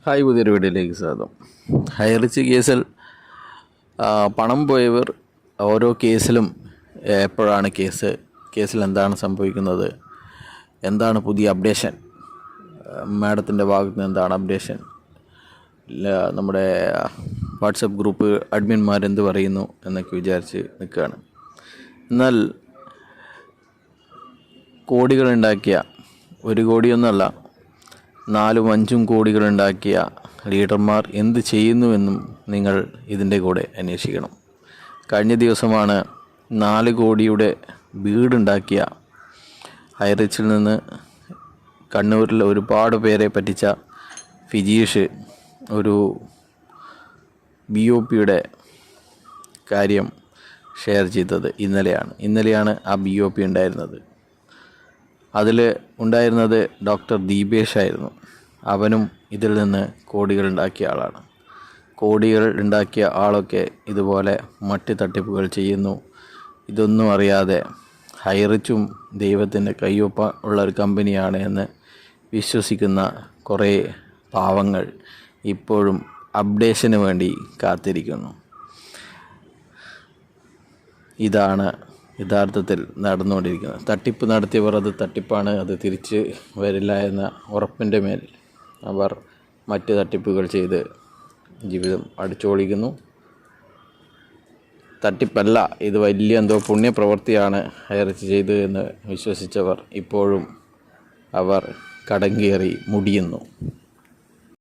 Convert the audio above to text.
Hi, പുതിയൊരു വീഡിയോയിലേക്ക് സ്വാഗതം. ഹൈറിച്ച് കേസിൽ പണം പോയവർ ഓരോ കേസിലും എപ്പോഴാണ് കേസിൽ എന്താണ് സംഭവിക്കുന്നത്, എന്താണ് പുതിയ അപ്ഡേഷൻ, മാഡത്തിൻ്റെ ഭാഗത്ത് നിന്ന് എന്താണ് അപ്ഡേഷൻ, നമ്മുടെ വാട്സപ്പ് ഗ്രൂപ്പ് അഡ്മിന്മാരെന്ത് പറയുന്നു എന്നൊക്കെ വിചാരിച്ച് നിൽക്കുകയാണ്. എന്നാൽ കോടികളുണ്ടാക്കിയ, 1 കോടിയൊന്നുമല്ല, 4-5 കോടികളുണ്ടാക്കിയ ലീഡർമാർ എന്ത് ചെയ്യുന്നുവെന്നും നിങ്ങൾ ഇതിൻ്റെ കൂടെ അന്വേഷിക്കണം. കഴിഞ്ഞ ദിവസമാണ് 4 കോടിയുടെ വീടുണ്ടാക്കിയ, ഹൈറിച്ചിൽ നിന്ന് കണ്ണൂരിൽ ഒരുപാട് പേരെ പറ്റിച്ച ഫിജീഷ് ഒരു BOPയുടെ കാര്യം ഷെയർ ചെയ്തത് ഇന്നലെയാണ് ആ BOP ഉണ്ടായിരുന്നത്. അതിൽ ഉണ്ടായിരുന്നത് ഡോക്ടർ ദീപേഷ് ആയിരുന്നു. അവനും ഇതിൽ നിന്ന് കോടികൾ ഉണ്ടാക്കിയ ആളാണ്. കോടികൾ ഉണ്ടാക്കിയ ആളൊക്കെ ഇതുപോലെ മറ്റ് തട്ടിപ്പുകൾ ചെയ്യുന്നു. ഇതൊന്നും അറിയാതെ ഹൈറിച്ചും ദൈവത്തിൻ്റെ കയ്യൊപ്പ ഉള്ള ഒരു കമ്പനിയാണ് എന്ന് വിശ്വസിക്കുന്ന കുറേ പാവങ്ങൾ ഇപ്പോഴും അപ്ഡേഷന് വേണ്ടി കാത്തിരിക്കുന്നു. ഇതാണ് യഥാർത്ഥത്തിൽ നടന്നുകൊണ്ടിരിക്കുന്നത്. തട്ടിപ്പ് നടത്തിയവർ അത് തട്ടിപ്പാണ്, അത് തിരിച്ച് വരില്ല എന്ന ഉറപ്പിൻ്റെ മേൽ അവർ മറ്റ് തട്ടിപ്പുകൾ ചെയ്ത് ജീവിതം അടിച്ചുപൊളിക്കുന്നു. തട്ടിപ്പല്ല, ഇത് വലിയ എന്തോ പുണ്യപ്രവൃത്തിയാണ് ഹൈറിച്ച് ചെയ്ത് എന്ന് വിശ്വസിച്ചവർ ഇപ്പോഴും അവർ കടം കയറി മുടിയുന്നു.